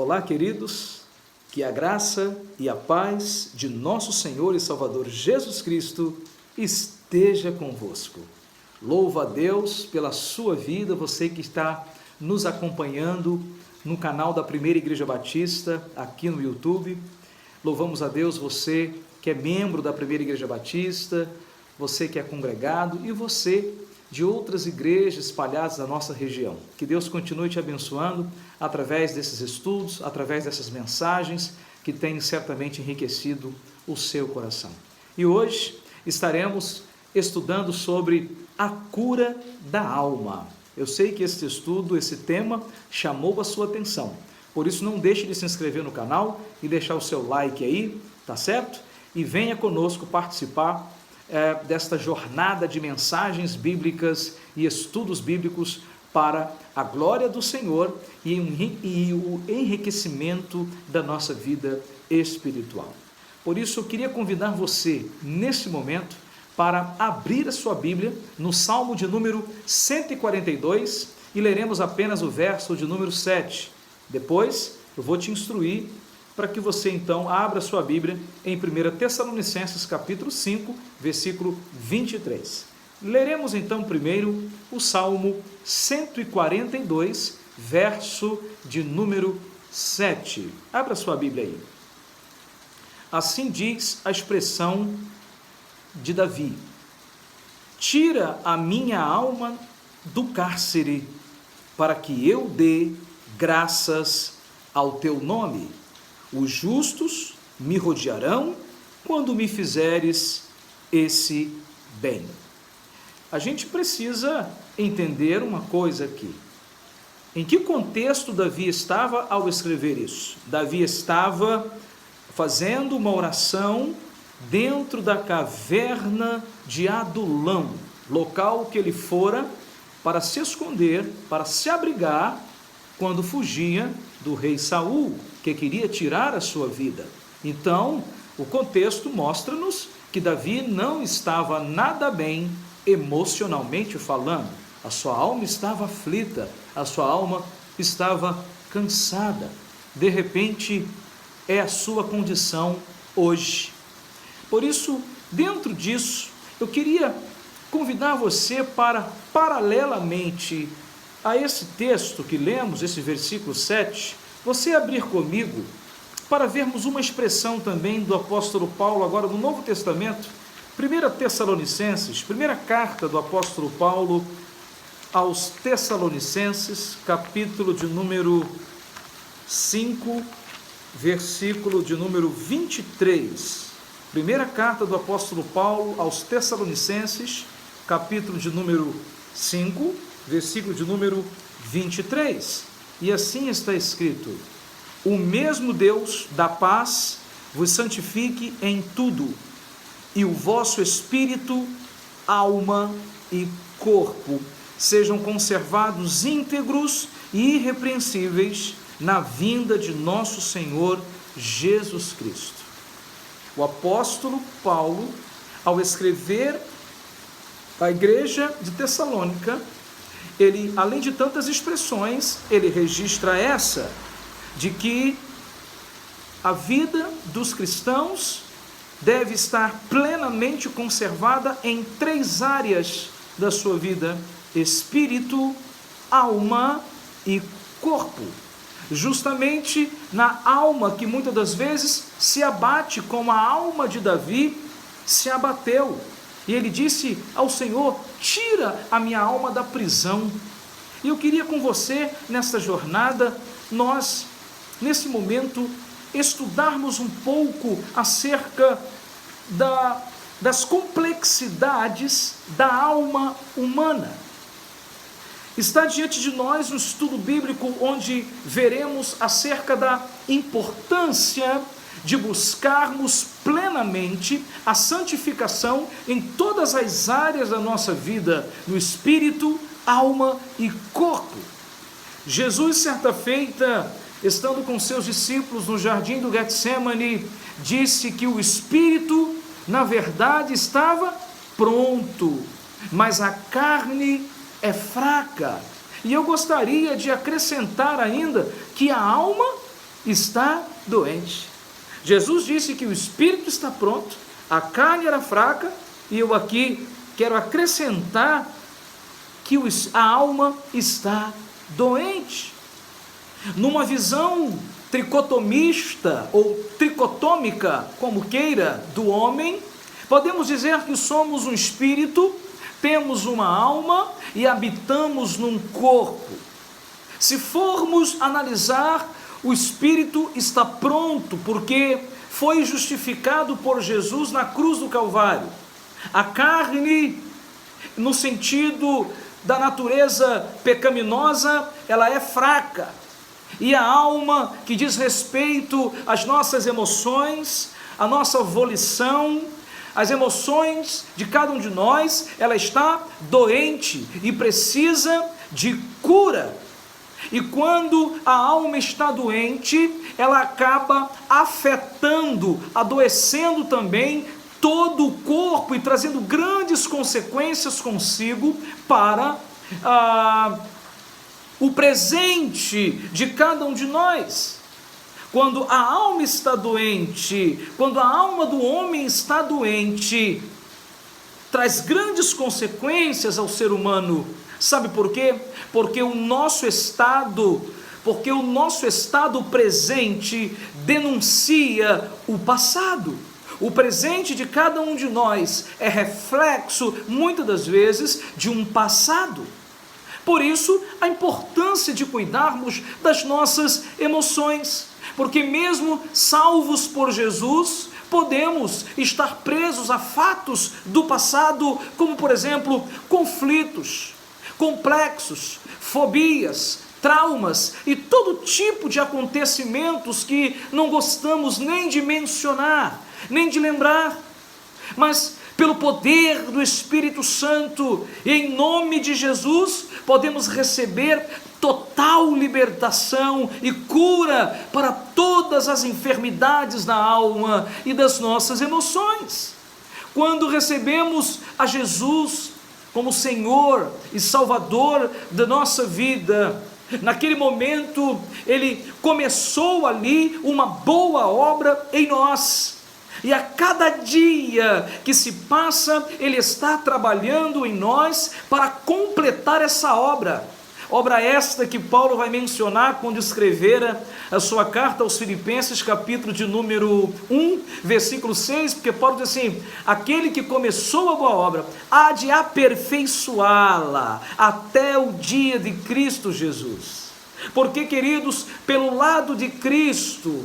Olá, queridos, que a graça e a paz de nosso Senhor e Salvador Jesus Cristo esteja convosco. Louvo a Deus pela sua vida, você que está nos acompanhando no canal da Primeira Igreja Batista, aqui no YouTube. Louvamos a Deus, você que é membro da Primeira Igreja Batista, você que é congregado e você de outras igrejas espalhadas na nossa região. Que Deus continue te abençoando através desses estudos, através dessas mensagens que têm certamente enriquecido o seu coração. E hoje estaremos estudando sobre a cura da alma. Eu sei que esse estudo, esse tema, chamou a sua atenção. Por isso, não deixe de se inscrever no canal e deixar o seu like aí, tá certo? E venha conosco participar desta jornada de mensagens bíblicas e estudos bíblicos para a glória do Senhor e o enriquecimento da nossa vida espiritual. Por isso, eu queria convidar você, nesse momento, para abrir a sua Bíblia no Salmo de número 142 e leremos apenas o verso de número 7. Depois, eu vou te instruir para que você então abra sua Bíblia em 1 Tessalonicenses capítulo 5, versículo 23. Leremos então primeiro o Salmo 142, verso de número 7. Abra sua Bíblia aí. Assim diz a expressão de Davi: tira a minha alma do cárcere, para que eu dê graças ao teu nome. Os justos me rodearão quando me fizeres esse bem. A gente precisa entender uma coisa aqui. Em que contexto Davi estava ao escrever isso? Davi estava fazendo uma oração dentro da caverna de Adulão, local que ele fora para se esconder, para se abrigar, quando fugia do rei Saul, que queria tirar a sua vida. Então, o contexto mostra-nos que Davi não estava nada bem emocionalmente falando. A sua alma estava aflita, a sua alma estava cansada. De repente, é a sua condição hoje. Por isso, dentro disso, eu queria convidar você para, paralelamente a esse texto que lemos, esse versículo 7, você abrir comigo para vermos uma expressão também do apóstolo Paulo, agora no Novo Testamento, 1 Tessalonicenses, primeira carta do apóstolo Paulo aos Tessalonicenses, capítulo de número 5, versículo de número 23. Primeira carta do apóstolo Paulo aos Tessalonicenses, capítulo de número 5, versículo de número 23. E assim está escrito: o mesmo Deus da paz vos santifique em tudo, e o vosso espírito, alma e corpo sejam conservados íntegros e irrepreensíveis na vinda de nosso Senhor Jesus Cristo. O apóstolo Paulo, ao escrever à igreja de Tessalônica, ele, além de tantas expressões, ele registra essa, de que a vida dos cristãos deve estar plenamente conservada em 3 áreas da sua vida: espírito, alma e corpo. Justamente na alma que muitas das vezes se abate, como a alma de Davi se abateu. E ele disse ao Senhor: tira a minha alma da prisão. E eu queria com você, nesta jornada, nós, nesse momento, estudarmos um pouco acerca das complexidades da alma humana. Está diante de nós um estudo bíblico onde veremos acerca da importância de buscarmos plenamente a santificação em todas as áreas da nossa vida, no espírito, alma e corpo. Jesus, certa feita, estando com seus discípulos no jardim do Getsêmani, disse que o espírito, na verdade, estava pronto, mas a carne é fraca. E eu gostaria de acrescentar ainda que a alma está doente. Jesus disse que o espírito está pronto, a carne era fraca, e eu aqui quero acrescentar que a alma está doente. Numa visão tricotomista ou tricotômica, como queira, do homem, podemos dizer que somos um espírito, temos uma alma e habitamos num corpo. Se formos analisar, o espírito está pronto porque foi justificado por Jesus na cruz do Calvário. A carne, no sentido da natureza pecaminosa, ela é fraca. E a alma, que diz respeito às nossas emoções, à nossa volição, as emoções de cada um de nós, ela está doente e precisa de cura. E quando a alma está doente, ela acaba afetando, adoecendo também todo o corpo e trazendo grandes consequências consigo para o presente de cada um de nós. Quando a alma está doente, quando a alma do homem está doente, traz grandes consequências ao ser humano. Sabe por quê? Porque o nosso estado presente denuncia o passado. O presente de cada um de nós é reflexo, muitas das vezes, de um passado. Por isso, a importância de cuidarmos das nossas emoções, porque mesmo salvos por Jesus, podemos estar presos a fatos do passado, como por exemplo, conflitos, complexos, fobias, traumas e todo tipo de acontecimentos que não gostamos nem de mencionar, nem de lembrar, mas pelo poder do Espírito Santo, e em nome de Jesus, podemos receber total libertação e cura para todas as enfermidades da alma e das nossas emoções. Quando recebemos a Jesus como Senhor e Salvador da nossa vida, naquele momento, Ele começou ali uma boa obra em nós. E a cada dia que se passa, Ele está trabalhando em nós para completar essa obra. Obra esta que Paulo vai mencionar quando escrevera a sua carta aos Filipenses, capítulo de número 1, versículo 6, porque Paulo diz assim: aquele que começou a boa obra há de aperfeiçoá-la até o dia de Cristo Jesus. Porque, queridos, pelo lado de Cristo,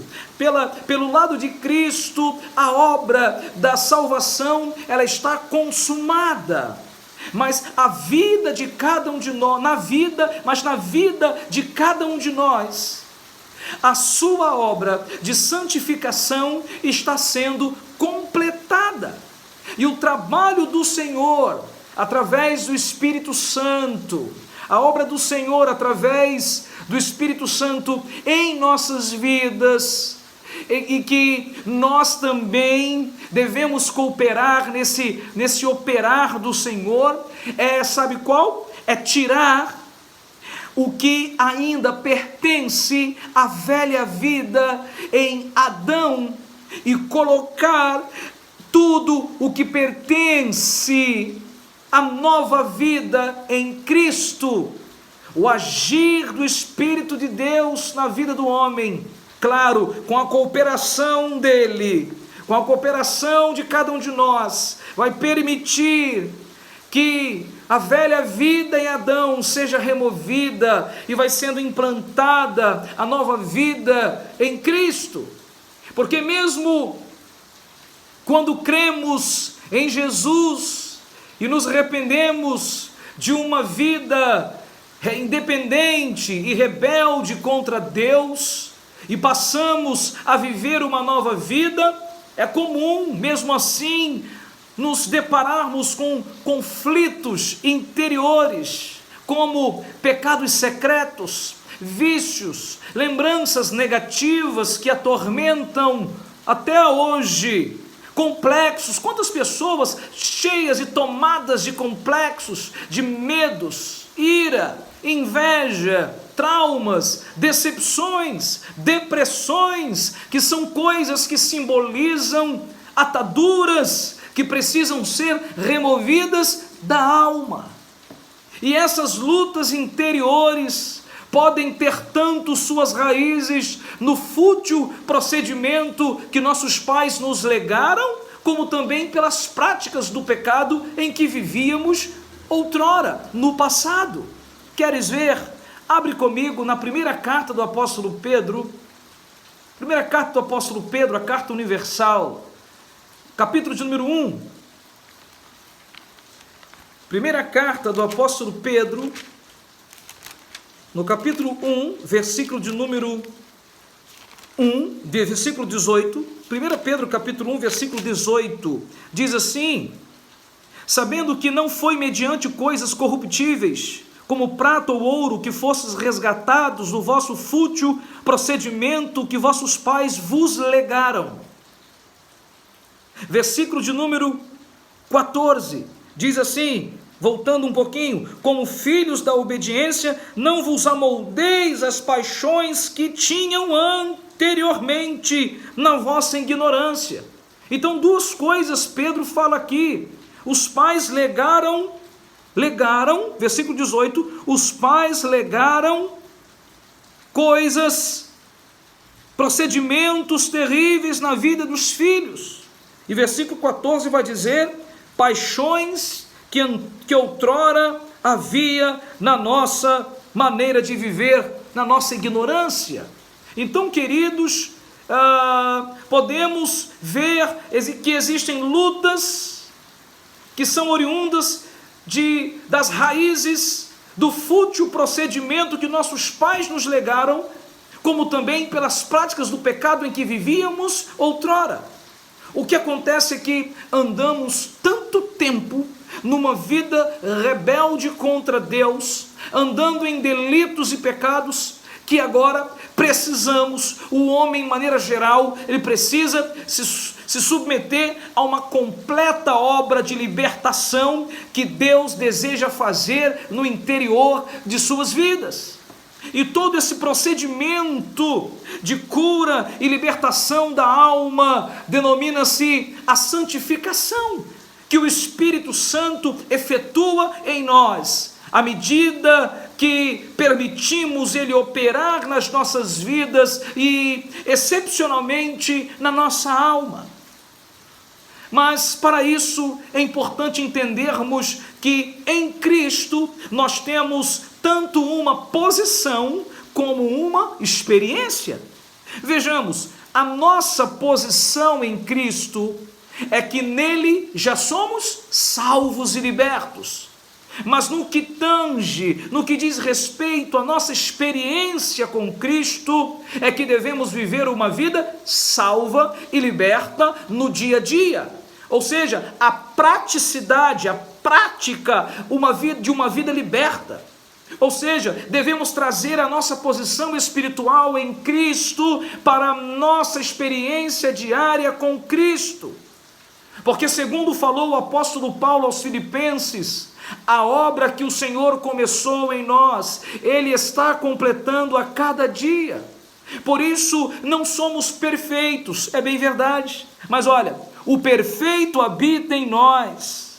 pelo lado de Cristo, a obra da salvação, ela está consumada. Mas a vida de cada um de nós, na vida de cada um de nós, a sua obra de santificação está sendo completada. E o trabalho do Senhor, através do Espírito Santo, a obra do Senhor através do Espírito Santo em nossas vidas, e que nós também devemos cooperar nesse operar do Senhor, sabe qual? É tirar o que ainda pertence à velha vida em Adão e colocar tudo o que pertence à nova vida em Cristo. O agir do Espírito de Deus na vida do homem, claro, com a cooperação dele, com a cooperação de cada um de nós, vai permitir que a velha vida em Adão seja removida e vai sendo implantada a nova vida em Cristo. Porque mesmo quando cremos em Jesus e nos arrependemos de uma vida independente e rebelde contra Deus, e passamos a viver uma nova vida, é comum, mesmo assim, nos depararmos com conflitos interiores, como pecados secretos, vícios, lembranças negativas que atormentam até hoje, complexos. Quantas pessoas cheias e tomadas de complexos, de medos, ira, inveja, traumas, decepções, depressões, que são coisas que simbolizam ataduras que precisam ser removidas da alma. E essas lutas interiores podem ter tanto suas raízes no fútil procedimento que nossos pais nos legaram, como também pelas práticas do pecado em que vivíamos outrora, no passado. Queres ver? Abre comigo na primeira carta do apóstolo Pedro, primeira carta do apóstolo Pedro, a carta universal, capítulo de número 1. Primeira carta do apóstolo Pedro, no capítulo 1, versículo de número 1, versículo 18, 1 Pedro capítulo 1, versículo 18, diz assim: sabendo que não foi mediante coisas corruptíveis, como prata ou ouro, que fostes resgatados do vosso fútil procedimento que vossos pais vos legaram. Versículo de número 14, diz assim, voltando um pouquinho: como filhos da obediência, não vos amoldeis as paixões que tinham anteriormente na vossa ignorância. Então, duas coisas Pedro fala aqui. Os pais legaram, versículo 18, os pais legaram coisas, procedimentos terríveis na vida dos filhos. E versículo 14 vai dizer: paixões que outrora havia na nossa maneira de viver, na nossa ignorância. Então, queridos, podemos ver que existem lutas que são oriundas das raízes do fútil procedimento que nossos pais nos legaram, como também pelas práticas do pecado em que vivíamos outrora. O que acontece é que andamos tanto tempo numa vida rebelde contra Deus, andando em delitos e pecados, que agora precisamos, o homem em maneira geral, ele precisa se submeter a uma completa obra de libertação que Deus deseja fazer no interior de suas vidas. E todo esse procedimento de cura e libertação da alma denomina-se a santificação, que o Espírito Santo efetua em nós, à medida que permitimos Ele operar nas nossas vidas e, excepcionalmente, na nossa alma. Mas, para isso, é importante entendermos que em Cristo nós temos tanto uma posição como uma experiência. Vejamos, a nossa posição em Cristo é que nele já somos salvos e libertos. Mas no que tange, no que diz respeito à nossa experiência com Cristo, é que devemos viver uma vida salva e liberta no dia a dia. Ou seja, a praticidade, a prática de uma vida liberta. Ou seja, devemos trazer a nossa posição espiritual em Cristo para a nossa experiência diária com Cristo. Porque, segundo falou o apóstolo Paulo aos Filipenses, a obra que o Senhor começou em nós, Ele está completando a cada dia. Por isso, não somos perfeitos, é bem verdade. Mas olha, o perfeito habita em nós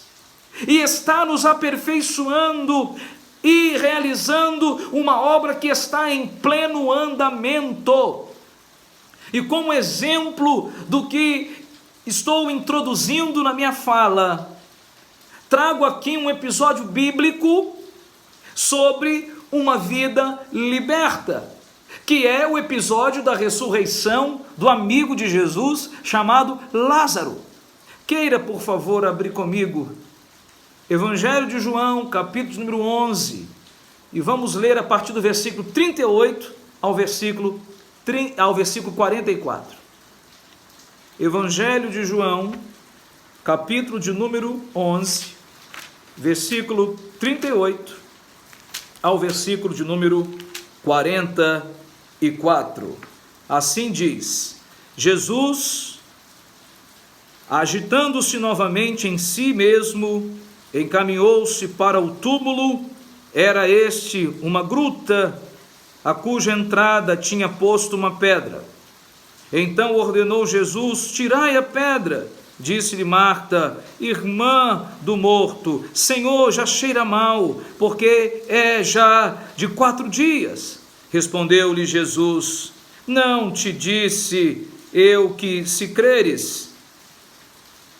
e está nos aperfeiçoando e realizando uma obra que está em pleno andamento. E como exemplo do que estou introduzindo na minha fala, trago aqui um episódio bíblico sobre uma vida liberta, que é o episódio da ressurreição do amigo de Jesus chamado Lázaro. Queira, por favor, abrir comigo Evangelho de João, capítulo número 11, e vamos ler a partir do versículo 38 ao versículo 44. Evangelho de João, capítulo de número 11, versículo 38 ao versículo de número 44. Assim diz: Jesus, agitando-se novamente em si mesmo, encaminhou-se para o túmulo. Era este uma gruta a cuja entrada tinha posto uma pedra. Então ordenou Jesus: tirai a pedra. Disse-lhe Marta, irmã do morto: Senhor, já cheira mal, porque é já de 4 dias. Respondeu-lhe Jesus: não te disse eu que, se creres,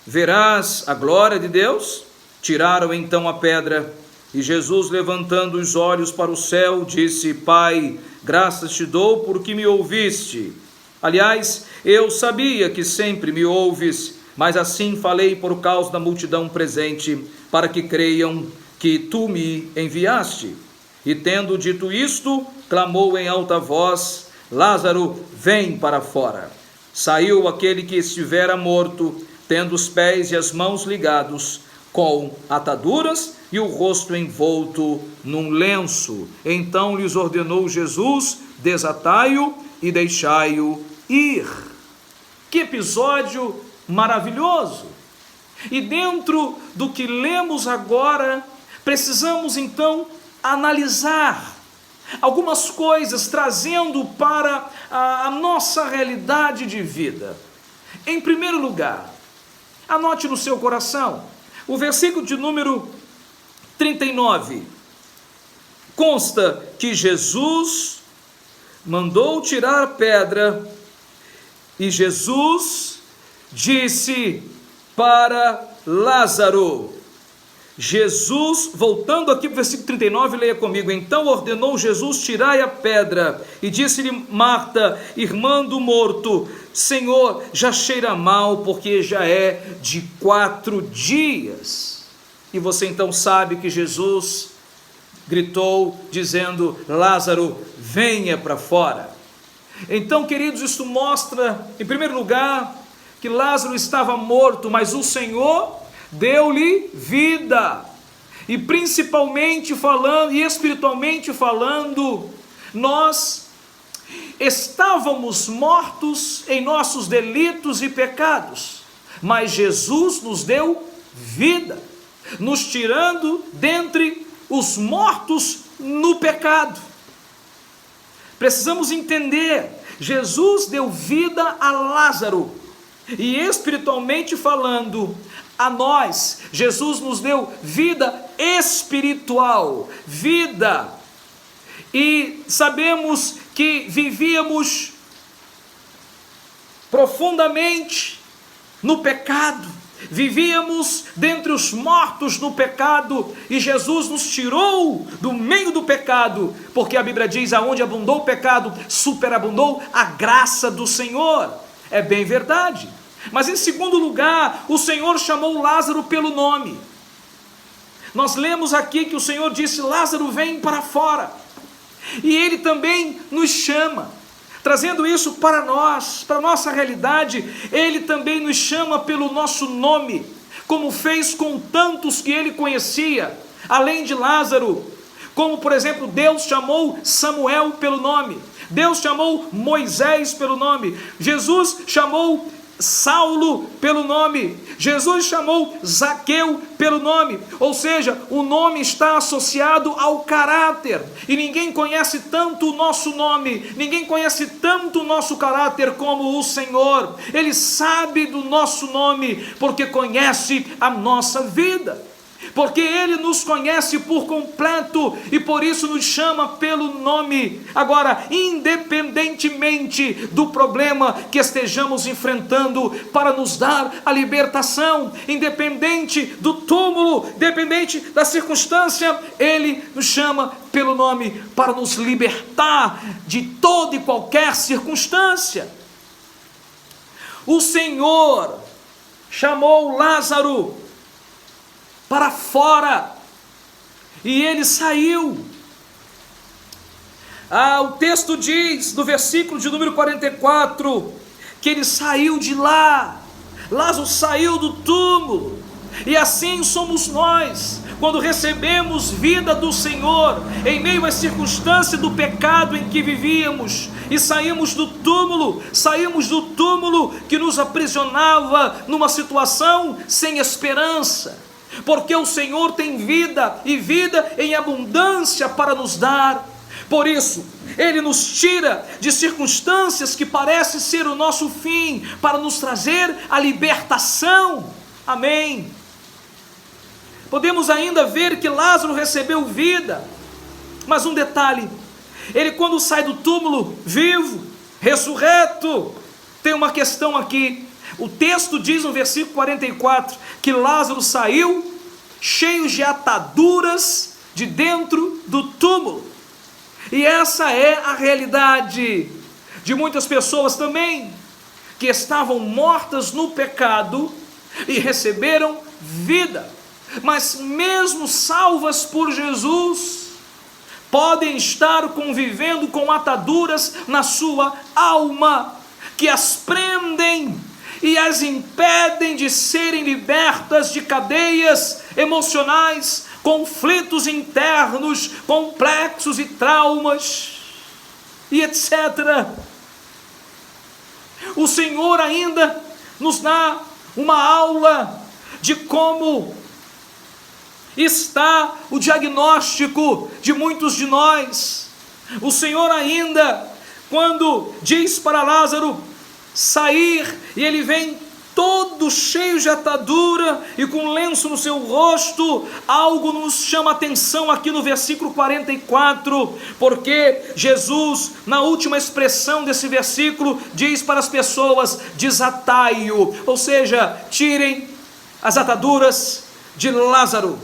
verás a glória de Deus? Tiraram então a pedra, e Jesus, levantando os olhos para o céu, disse: Pai, graças te dou porque me ouviste. Aliás, eu sabia que sempre me ouves, mas assim falei por causa da multidão presente, para que creiam que tu me enviaste. E tendo dito isto, clamou em alta voz: Lázaro, vem para fora. Saiu aquele que estivera morto, tendo os pés e as mãos ligados com ataduras e o rosto envolto num lenço. Então lhes ordenou Jesus: desatai-o e deixai-o ir. Que episódio maravilhoso! E dentro do que lemos agora, precisamos então analisar algumas coisas, trazendo para a nossa realidade de vida. Em primeiro lugar, anote no seu coração, o versículo de número 39. Consta que Jesus mandou tirar a pedra e Jesus disse para Lázaro. Jesus, voltando aqui para o versículo 39, leia comigo. Então ordenou Jesus: tirai a pedra. E disse-lhe Marta, irmã do morto: Senhor, já cheira mal, porque já é de 4 dias. E você então sabe que Jesus gritou, dizendo: Lázaro, venha para fora. Então, queridos, isso mostra, em primeiro lugar, que Lázaro estava morto, mas o Senhor deu-lhe vida. E principalmente falando, e espiritualmente falando, nós estávamos mortos em nossos delitos e pecados, mas Jesus nos deu vida, nos tirando dentre os mortos no pecado. Precisamos entender, Jesus deu vida a Lázaro, e espiritualmente falando, a nós, Jesus nos deu vida espiritual, vida, e sabemos que vivíamos profundamente no pecado, vivíamos dentre os mortos no pecado, e Jesus nos tirou do meio do pecado, porque a Bíblia diz: aonde abundou o pecado, superabundou a graça do Senhor. É bem verdade. Mas em segundo lugar, o Senhor chamou Lázaro pelo nome. Nós lemos aqui que o Senhor disse: Lázaro, vem para fora. E Ele também nos chama, trazendo isso para nós, para a nossa realidade. Ele também nos chama pelo nosso nome, como fez com tantos que Ele conhecia, além de Lázaro. Como, por exemplo, Deus chamou Samuel pelo nome, Deus chamou Moisés pelo nome, Jesus chamou Saulo pelo nome, Jesus chamou Zaqueu pelo nome. Ou seja, o nome está associado ao caráter, e ninguém conhece tanto o nosso nome, ninguém conhece tanto o nosso caráter como o Senhor. Ele sabe do nosso nome, porque conhece a nossa vida, porque Ele nos conhece por completo, e por isso nos chama pelo nome. Agora, independentemente do problema que estejamos enfrentando, para nos dar a libertação, independente do túmulo, independente da circunstância, Ele nos chama pelo nome, para nos libertar de toda e qualquer circunstância. O Senhor chamou Lázaro para fora, e ele saiu. O texto diz, no versículo de número 44, que ele saiu de lá. Lázaro saiu do túmulo. E assim somos nós, quando recebemos vida do Senhor, em meio às circunstâncias do pecado em que vivíamos, e saímos do túmulo que nos aprisionava numa situação sem esperança, porque o Senhor tem vida, e vida em abundância para nos dar, Por isso, Ele nos tira de circunstâncias que parecem ser o nosso fim, para nos trazer a libertação. Amém. Podemos ainda ver que Lázaro recebeu vida, mas um detalhe, ele quando sai do túmulo, vivo, ressurreto, tem uma questão aqui. O texto diz no versículo 44, que Lázaro saiu cheio de ataduras de dentro do túmulo. E essa é a realidade de muitas pessoas também, que estavam mortas no pecado e receberam vida, mas mesmo salvas por Jesus, podem estar convivendo com ataduras na sua alma, que as prendem e as impedem de serem libertas de cadeias emocionais, conflitos internos, complexos e traumas, e etc. O Senhor ainda nos dá uma aula de como está o diagnóstico de muitos de nós. O Senhor ainda, quando diz para Lázaro sair, e ele vem todo cheio de atadura e com lenço no seu rosto, algo nos chama a atenção aqui no versículo 44, porque Jesus, na última expressão desse versículo, diz para as pessoas: desatai-o, ou seja, tirem as ataduras de Lázaro.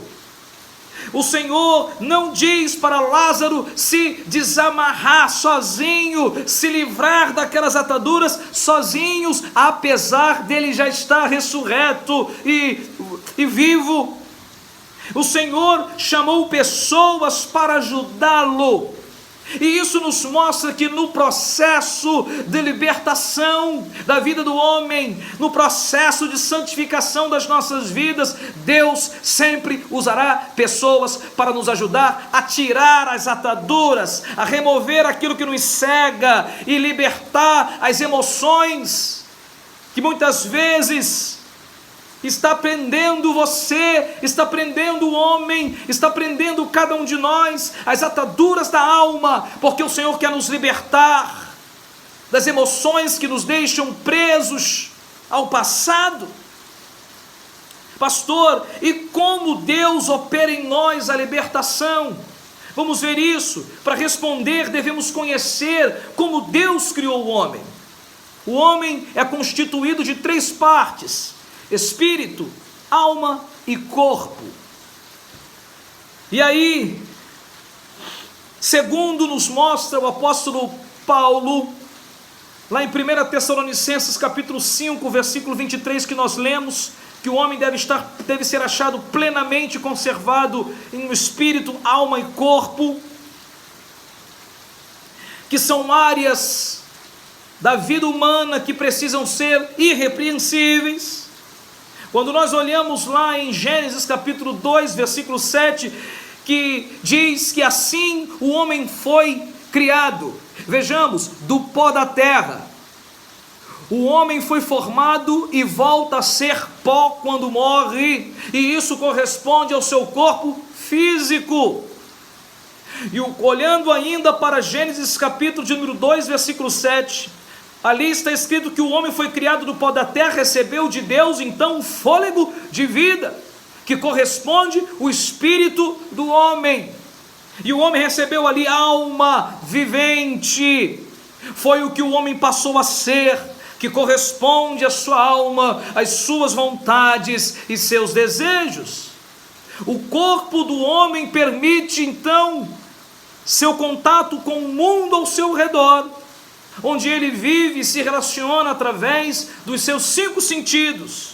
O Senhor não diz para Lázaro se desamarrar sozinho, se livrar daquelas ataduras sozinhos, apesar dele já estar ressurreto e vivo. O Senhor chamou pessoas para ajudá-lo. E isso nos mostra que no processo de libertação da vida do homem, no processo de santificação das nossas vidas, Deus sempre usará pessoas para nos ajudar a tirar as ataduras, a remover aquilo que nos cega e libertar as emoções que muitas vezes está prendendo você, está prendendo o homem, está prendendo cada um de nós, as ataduras da alma, porque o Senhor quer nos libertar das emoções que nos deixam presos ao passado. Pastor, e como Deus opera em nós a libertação? Vamos ver isso. Para responder, devemos conhecer como Deus criou o homem. O homem é constituído de 3 partes: espírito, alma e corpo. E aí, segundo nos mostra o apóstolo Paulo, lá em 1 Tessalonicenses capítulo 5, versículo 23, que nós lemos, que o homem deve ser achado plenamente conservado em espírito, alma e corpo, que são áreas da vida humana que precisam ser irrepreensíveis. Quando nós olhamos lá em Gênesis capítulo 2, versículo 7, que diz que assim o homem foi criado. Vejamos, do pó da terra. O homem foi formado e volta a ser pó quando morre, e isso corresponde ao seu corpo físico. E olhando ainda para Gênesis capítulo de número 2, versículo 7, ali está escrito que o homem foi criado do pó da terra, recebeu de Deus então um fôlego de vida, que corresponde ao espírito do homem. E o homem recebeu ali alma vivente, foi o que o homem passou a ser, que corresponde à sua alma, às suas vontades e seus desejos. O corpo do homem permite então seu contato com o mundo ao seu redor, onde ele vive e se relaciona através dos seus 5 sentidos.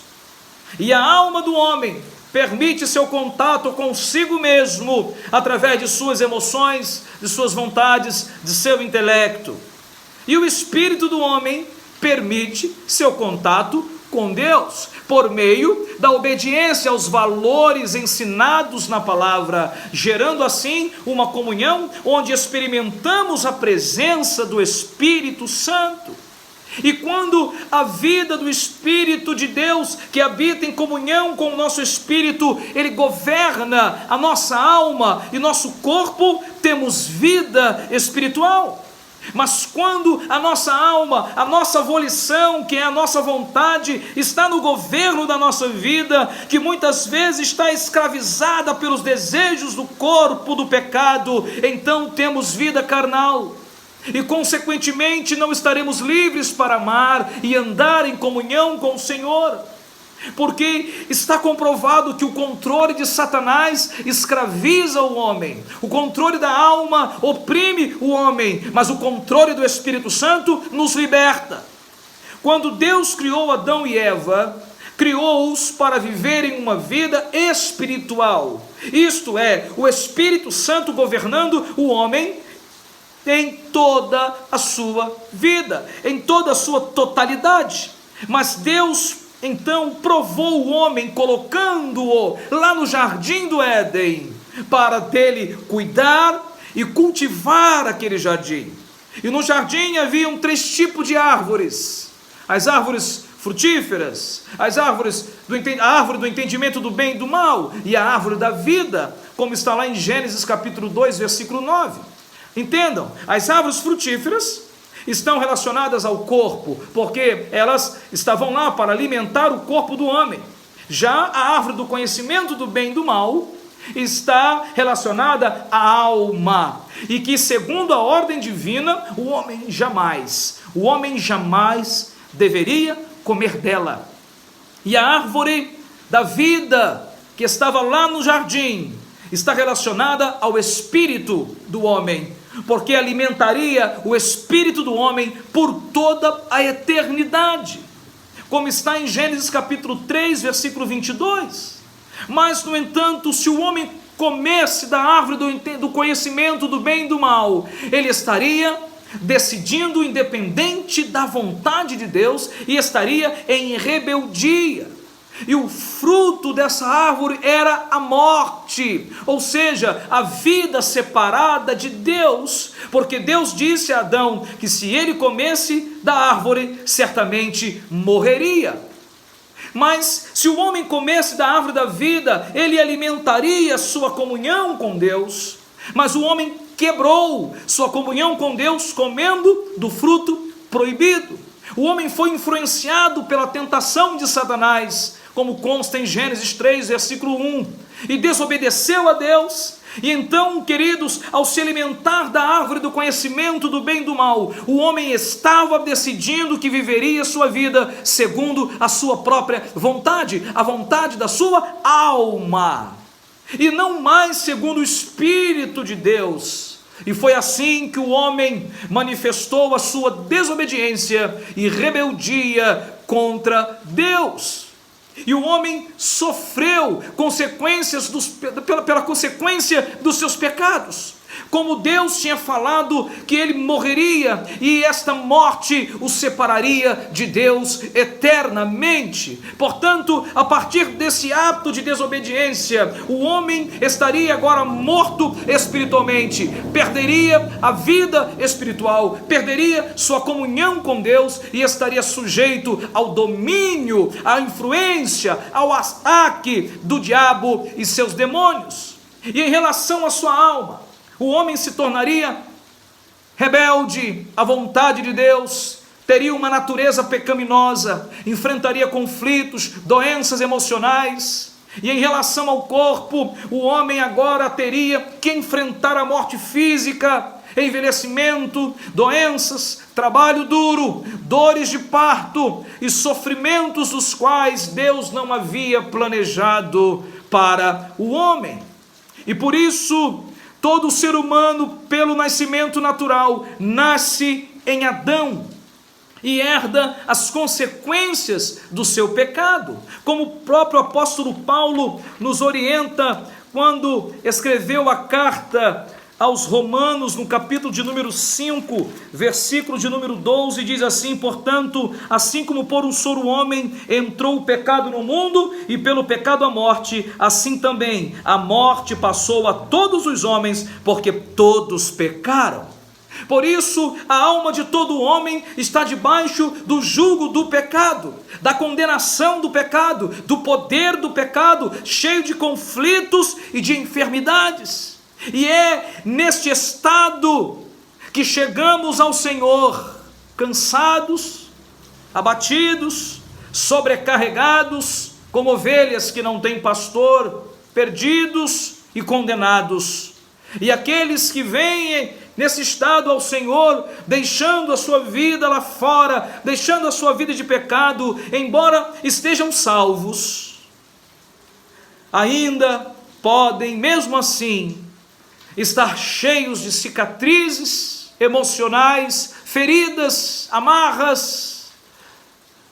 E a alma do homem permite seu contato consigo mesmo, através de suas emoções, de suas vontades, de seu intelecto. E o espírito do homem permite seu contato com Deus, por meio da obediência aos valores ensinados na palavra, gerando assim uma comunhão onde experimentamos a presença do Espírito Santo. E quando a vida do Espírito de Deus, que habita em comunhão com o nosso espírito, ele governa a nossa alma e nosso corpo, temos vida espiritual. Mas quando a nossa alma, a nossa volição, que é a nossa vontade, está no governo da nossa vida, que muitas vezes está escravizada pelos desejos do corpo, do pecado, então temos vida carnal. E consequentemente não estaremos livres para amar e andar em comunhão com o Senhor. Porque está comprovado que o controle de Satanás escraviza o homem, o controle da alma oprime o homem, mas o controle do Espírito Santo nos liberta. Quando Deus criou Adão e Eva, criou-os para viverem uma vida espiritual, isto é, o Espírito Santo governando o homem em toda a sua vida, em toda a sua totalidade. Mas Deus então provou o homem, colocando-o lá no jardim do Éden, para dele cuidar e cultivar aquele jardim. E no jardim haviam 3 tipos de árvores: as árvores frutíferas, a árvore do entendimento do bem e do mal, e a árvore da vida, como está lá em Gênesis capítulo 2, versículo 9. Entendam, as árvores frutíferas estão relacionadas ao corpo, porque elas estavam lá para alimentar o corpo do homem. Já a árvore do conhecimento do bem e do mal está relacionada à alma, e que segundo a ordem divina, o homem jamais deveria comer dela. E a árvore da vida, que estava lá no jardim, está relacionada ao espírito do homem, porque alimentaria o espírito do homem por toda a eternidade, como está em Gênesis capítulo 3, versículo 22. Mas, no entanto, se o homem comesse da árvore do conhecimento do bem e do mal, ele estaria decidindo independente da vontade de Deus e estaria em rebeldia. E o fruto dessa árvore era a morte, ou seja, a vida separada de Deus, porque Deus disse a Adão que se ele comesse da árvore, certamente morreria. Mas se o homem comesse da árvore da vida, ele alimentaria sua comunhão com Deus. Mas o homem quebrou sua comunhão com Deus comendo do fruto proibido. O homem foi influenciado pela tentação de Satanás, como consta em Gênesis 3, versículo 1, e desobedeceu a Deus. E então, queridos, ao se alimentar da árvore do conhecimento do bem e do mal, o homem estava decidindo que viveria sua vida segundo a sua própria vontade, a vontade da sua alma, e não mais segundo o Espírito de Deus. E foi assim que o homem manifestou a sua desobediência e rebeldia contra Deus. E o homem sofreu consequências pela consequência dos seus pecados. Como Deus tinha falado que ele morreria e esta morte o separaria de Deus eternamente. Portanto, a partir desse ato de desobediência, o homem estaria agora morto espiritualmente, perderia a vida espiritual, perderia sua comunhão com Deus e estaria sujeito ao domínio, à influência, ao ataque do diabo e seus demônios. E em relação à sua alma, o homem se tornaria rebelde à vontade de Deus, teria uma natureza pecaminosa, enfrentaria conflitos, doenças emocionais. E em relação ao corpo, o homem agora teria que enfrentar a morte física, envelhecimento, doenças, trabalho duro, dores de parto e sofrimentos dos quais Deus não havia planejado para o homem. E por isso, todo ser humano, pelo nascimento natural, nasce em Adão e herda as consequências do seu pecado, como o próprio apóstolo Paulo nos orienta quando escreveu a carta aos Romanos, no capítulo de número 5, versículo de número 12, diz assim: portanto, assim como por um só homem entrou o pecado no mundo, e pelo pecado a morte, assim também a morte passou a todos os homens, porque todos pecaram. Por isso, a alma de todo homem está debaixo do jugo do pecado, da condenação do pecado, do poder do pecado, cheio de conflitos e de enfermidades. E é neste estado que chegamos ao Senhor, cansados, abatidos, sobrecarregados, como ovelhas que não têm pastor, perdidos e condenados. E aqueles que vêm nesse estado ao Senhor, deixando a sua vida lá fora, deixando a sua vida de pecado, embora estejam salvos, ainda podem, mesmo assim, estar cheios de cicatrizes emocionais, feridas, amarras,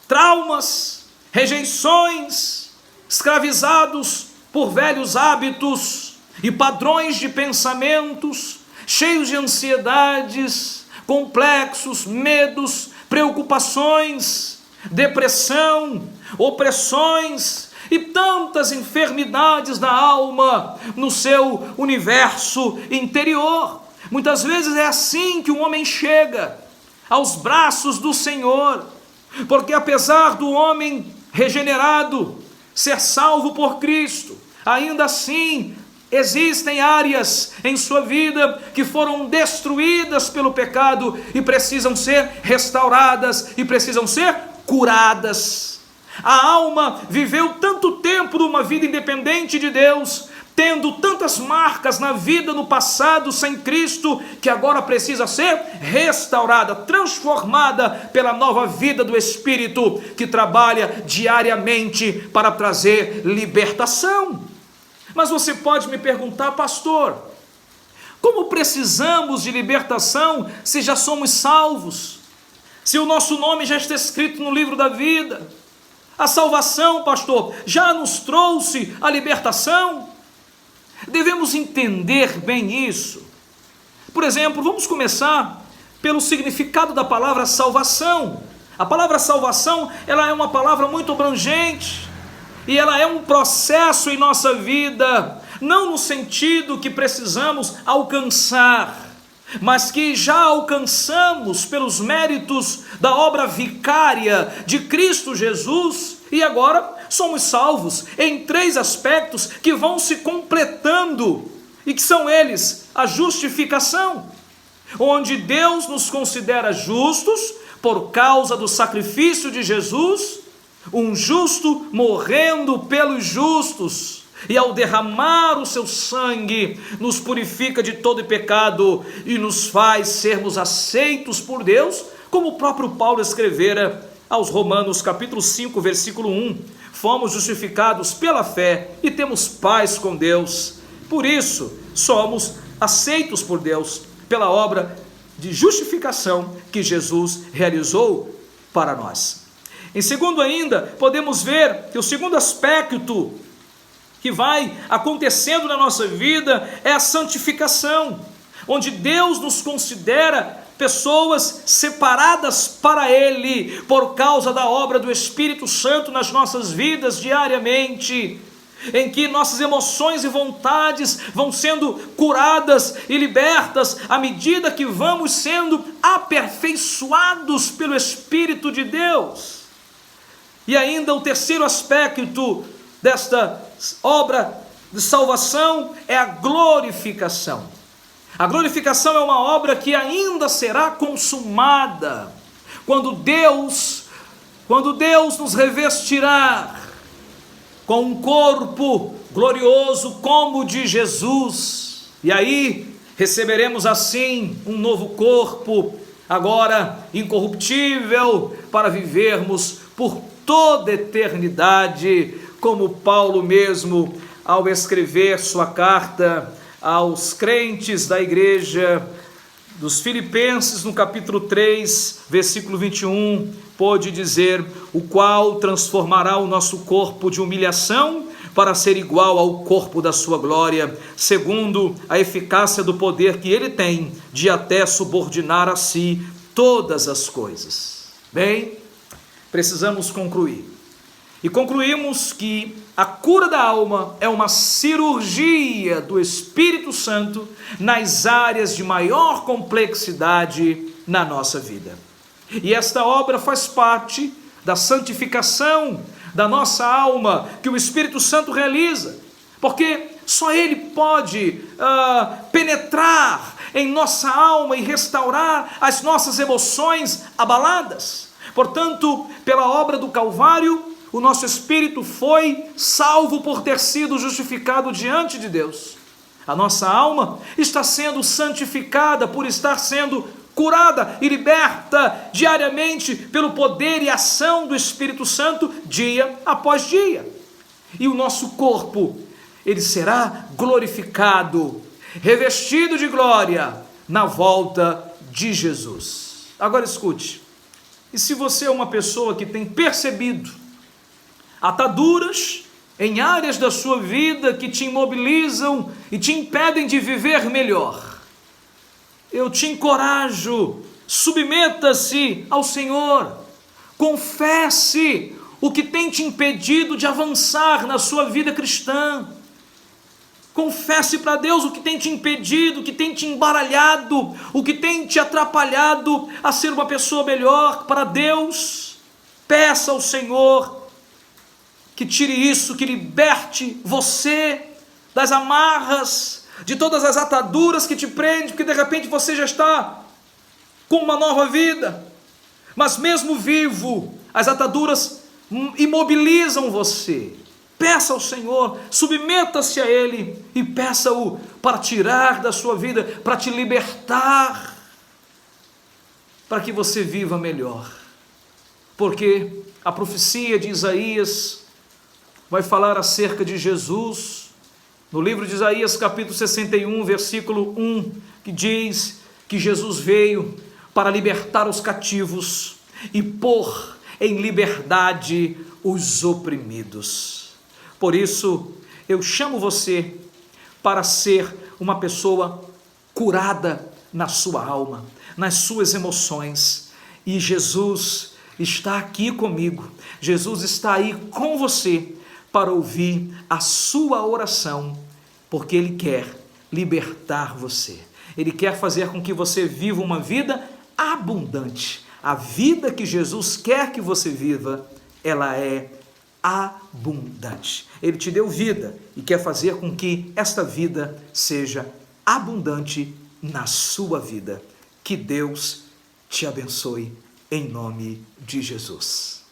traumas, rejeições, escravizados por velhos hábitos e padrões de pensamentos, cheios de ansiedades, complexos, medos, preocupações, depressão, opressões e tantas enfermidades da alma no seu universo interior. Muitas vezes é assim que um homem chega aos braços do Senhor, porque apesar do homem regenerado ser salvo por Cristo, ainda assim existem áreas em sua vida que foram destruídas pelo pecado e precisam ser restauradas e precisam ser curadas. A alma viveu tanto tempo numa vida independente de Deus, tendo tantas marcas na vida no passado sem Cristo, que agora precisa ser restaurada, transformada pela nova vida do Espírito, que trabalha diariamente para trazer libertação. Mas você pode me perguntar, pastor, como precisamos de libertação se já somos salvos? Se o nosso nome já está escrito no livro da vida? A salvação, pastor, já nos trouxe a libertação? Devemos entender bem isso. Por exemplo, vamos começar pelo significado da palavra salvação. A palavra salvação, ela é uma palavra muito abrangente. E ela é um processo em nossa vida, não no sentido que precisamos alcançar, mas que já alcançamos pelos méritos da obra vicária de Cristo Jesus, e agora somos salvos em 3 aspectos que vão se completando, e que são eles: a justificação, onde Deus nos considera justos por causa do sacrifício de Jesus, um justo morrendo pelos justos, e ao derramar o seu sangue, nos purifica de todo pecado e nos faz sermos aceitos por Deus, como o próprio Paulo escrevera aos Romanos capítulo 5, versículo 1, fomos justificados pela fé e temos paz com Deus, por isso somos aceitos por Deus, pela obra de justificação que Jesus realizou para nós. Em segundo ainda, podemos ver que o segundo aspecto que vai acontecendo na nossa vida é a santificação, onde Deus nos considera pessoas separadas para Ele, por causa da obra do Espírito Santo nas nossas vidas diariamente, em que nossas emoções e vontades vão sendo curadas e libertas à medida que vamos sendo aperfeiçoados pelo Espírito de Deus. E ainda o terceiro aspecto desta obra de salvação é a glorificação. A glorificação é uma obra que ainda será consumada quando Deus nos revestirá com um corpo glorioso como o de Jesus. E aí receberemos assim um novo corpo, agora incorruptível, para vivermos por toda eternidade, como Paulo mesmo, ao escrever sua carta aos crentes da igreja dos Filipenses, no capítulo 3, versículo 21, pôde dizer: o qual transformará o nosso corpo de humilhação para ser igual ao corpo da sua glória, segundo a eficácia do poder que ele tem de até subordinar a si todas as coisas. Bem, precisamos concluir. E concluímos que a cura da alma é uma cirurgia do Espírito Santo nas áreas de maior complexidade na nossa vida. E esta obra faz parte da santificação da nossa alma que o Espírito Santo realiza, porque só Ele pode penetrar em nossa alma e restaurar as nossas emoções abaladas. Portanto, pela obra do Calvário, o nosso espírito foi salvo por ter sido justificado diante de Deus. A nossa alma está sendo santificada por estar sendo curada e liberta diariamente pelo poder e ação do Espírito Santo, dia após dia. E o nosso corpo, ele será glorificado, revestido de glória na volta de Jesus. Agora escute, e se você é uma pessoa que tem percebido ataduras em áreas da sua vida que te imobilizam e te impedem de viver melhor, eu te encorajo, submeta-se ao Senhor, confesse o que tem te impedido de avançar na sua vida cristã, confesse para Deus o que tem te impedido, o que tem te embaralhado, o que tem te atrapalhado a ser uma pessoa melhor para Deus. Peça ao Senhor que tire isso, que liberte você das amarras, de todas as ataduras que te prendem, porque de repente você já está com uma nova vida, mas mesmo vivo, as ataduras imobilizam você. Peça ao Senhor, submeta-se a Ele e peça-o para tirar da sua vida, para te libertar, para que você viva melhor. Porque a profecia de Isaías vai falar acerca de Jesus, no livro de Isaías capítulo 61, versículo 1, que diz que Jesus veio para libertar os cativos e pôr em liberdade os oprimidos. Por isso, eu chamo você para ser uma pessoa curada na sua alma, nas suas emoções. E Jesus está aqui comigo, Jesus está aí com você para ouvir a sua oração, porque Ele quer libertar você. Ele quer fazer com que você viva uma vida abundante. A vida que Jesus quer que você viva, ela é abundante. Ele te deu vida e quer fazer com que esta vida seja abundante na sua vida. Que Deus te abençoe em nome de Jesus.